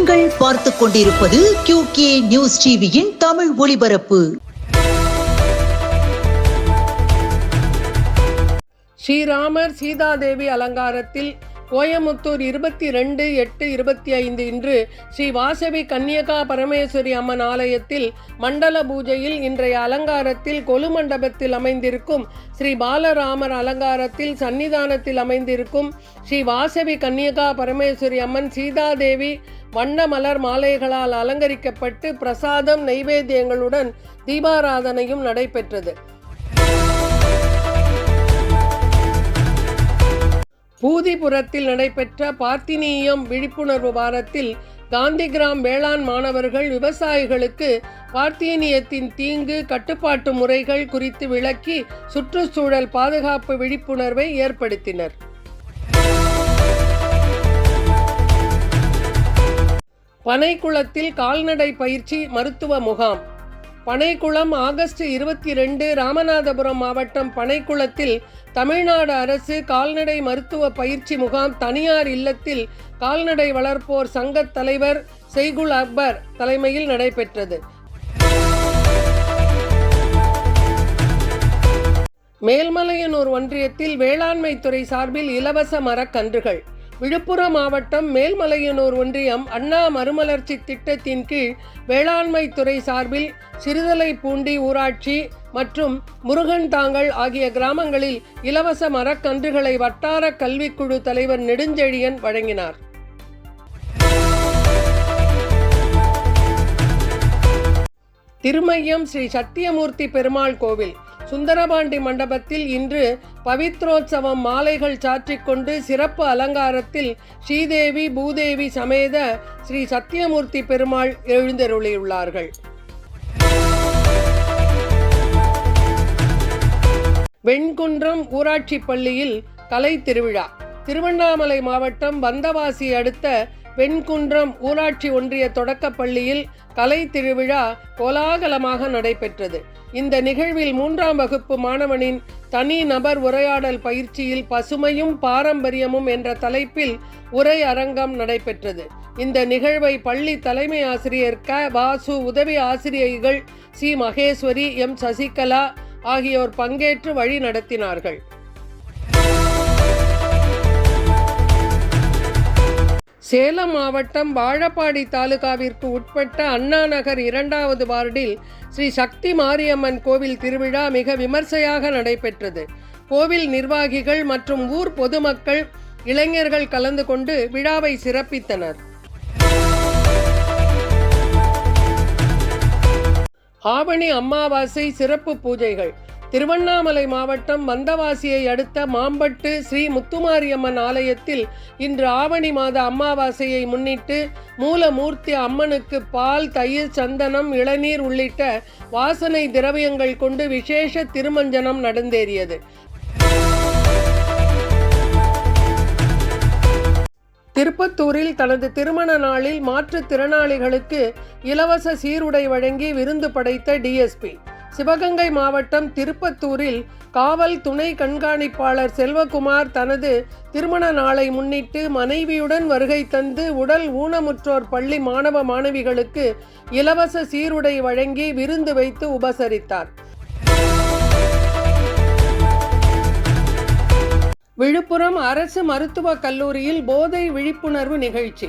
நீங்கள் பார்த்துக் கொண்டிருப்பது QK நியூஸ் டிவியின் தமிழ் ஒளிபரப்பு. ஸ்ரீராமர் சீதாதேவி அலங்காரத்தில் கோயமுத்தூர் 22/8/25 இன்று ஸ்ரீ வாசவி கன்னியகா பரமேஸ்வரி அம்மன் ஆலயத்தில் மண்டல பூஜையில் இன்றைய அலங்காரத்தில் கொலு மண்டபத்தில் அமைந்திருக்கும் ஸ்ரீ பாலராமர் அலங்காரத்தில் சன்னிதானத்தில் அமைந்திருக்கும் ஸ்ரீ வாசவி கன்னியகா பரமேஸ்வரி அம்மன் சீதாதேவி வண்ண மலர் மாலைகளால் அலங்கரிக்கப்பட்டு பிரசாதம் நைவேத்தியங்களுடன் தீபாராதனையும் நடைபெற்றது. பூதிபுரத்தில் நடைபெற்ற பார்த்தினியம் விழிப்புணர்வு வாரத்தில் காந்திகிராம் வேளாண் மாணவர்கள் விவசாயிகளுக்கு பார்த்தீனியத்தின் தீங்கு கட்டுப்பாட்டு முறைகள் குறித்து விளக்கி சுற்றுச்சூழல் பாதுகாப்பு விழிப்புணர்வை ஏற்படுத்தினர். பனைக்குளத்தில் கால்நடை பயிற்சி மருத்துவ முகாம். பனைக்குளம் ஆகஸ்ட் 22 ராமநாதபுரம் மாவட்டம் பனைக்குளத்தில் தமிழ்நாடு அரசு கால்நடை மருத்துவ பயிற்சி முகாம் தனியார் இல்லத்தில் கால்நடை வளர்ப்போர் சங்க தலைவர் செய்குல் அக்பர் தலைமையில் நடைபெற்றது. மேல்மலையனூர் ஒன்றியத்தில் வேளாண்மை துறை சார்பில் இலவச மரக்கன்றுகள். விழுப்புரம் மாவட்டம் மேல்மலையனூர் ஒன்றியம் அண்ணா மறுமலர்ச்சி திட்டத்தின் கீழ் வேளாண்மை துறை சார்பில் சிறுதலைப்பூண்டி ஊராட்சி மற்றும் முருகன்தாங்கல் ஆகிய கிராமங்களில் இலவச மரக்கன்றுகளை வட்டார கல்விக்குழு தலைவர் நெடுஞ்செழியன் வழங்கினார். திருமையம் ஸ்ரீ சத்தியமூர்த்தி பெருமாள் கோவில் சுந்தரபாண்டி மண்டபத்தில் இன்று பவித்ரோத்சவம் மாலைகள் சாற்றிக்கொண்டு சிறப்பு அலங்காரத்தில் ஸ்ரீதேவி பூதேவி சமேத ஸ்ரீ சத்தியமூர்த்தி பெருமாள் எழுந்தருளியுள்ளார்கள். வெண்குன்றம் ஊராட்சி பள்ளியில் கலை திருவிழா. திருவண்ணாமலை மாவட்டம் வந்தவாசி அடுத்த வெண்குன்றம் ஊராட்சி ஒன்றிய தொடக்கப் பள்ளியில் கலை திருவிழா கோலாகலமாக நடைபெற்றது. இந்த நிகழ்வில் 3ஆம் வகுப்பு மாணவனின் தனி நபர் உரையாடல் பயிற்சியில் பசுமையும் பாரம்பரியமும் என்ற தலைப்பில் உரை அரங்கம் நடைபெற்றது. இந்த நிகழ்வை பள்ளி தலைமை ஆசிரியர் வாசு, உதவி ஆசிரியைகள் சி மகேஸ்வரி, எம் சசிகலா ஆகியோர் பங்கேற்று வழி நடத்தினார்கள். சேலம் மாவட்டம் வாழப்பாடி தாலுகாவிற்கு உட்பட்ட அண்ணா நகர் 2வது வார்டில் ஸ்ரீ சக்தி மாரியம்மன் கோவில் திருவிழா மிக விமர்சையாக நடைபெற்றது. கோவில் நிர்வாகிகள் மற்றும் ஊர் பொதுமக்கள், இளைஞர்கள் கலந்து கொண்டு விழாவை சிறப்பித்தனர். ஆவணி அமாவாசை சிறப்பு பூஜைகள். திருவண்ணாமலை மாவட்டம் வந்தவாசியை அடுத்த மாம்பட்டு ஸ்ரீ முத்துமாரியம்மன் ஆலயத்தில் இன்று ஆவணி மாத அமாவாசையை முன்னிட்டு மூலமூர்த்தி அம்மனுக்கு பால், தயிர், சந்தனம், இளநீர் உள்ளிட்ட வாசனை திரவியங்கள் கொண்டு விசேஷ திருமஞ்சனம் நடந்தேறியது. திருப்பத்தூரில் தனது திருமண நாளில் மாற்றுத்திறனாளிகளுக்கு இலவச சீருடை வழங்கி விருந்து படைத்த டிஎஸ்பி. சிவகங்கை மாவட்டம் திருப்பத்தூரில் காவல் துணை கண்காணிப்பாளர் செல்வகுமார் தனது திருமண நாளை முன்னிட்டு மனைவியுடன் வருகை தந்து உடல் ஊனமுற்றோர் பள்ளி மாணவ மாணவிகளுக்கு இலவச சீருடை வழங்கி விருந்து வைத்து உபசரித்தார். விழுப்புரம் அரசு மருத்துவக் கல்லூரியில் போதை விழிப்புணர்வு நிகழ்ச்சி.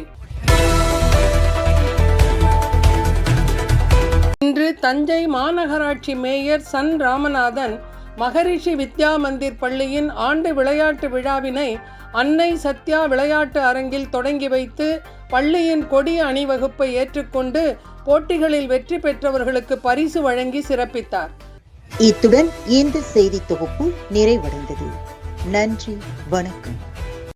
இன்று தஞ்சை மாநகராட்சி மேயர் சன் ராமநாதன் மகரிஷி வித்யா மந்திர் பள்ளியின் ஆண்டு விளையாட்டு விழாவினை அன்னை சத்யா விளையாட்டு அரங்கில் தொடங்கி வைத்து பள்ளியின் கொடி அணிவகுப்பை ஏற்றுக்கொண்டு போட்டிகளில் வெற்றி பெற்றவர்களுக்கு பரிசு வழங்கி சிறப்பித்தார். இத்துடன் இந்த செய்தி தொகுப்பு நிறைவடைந்தது. நன்றி, வணக்கம்.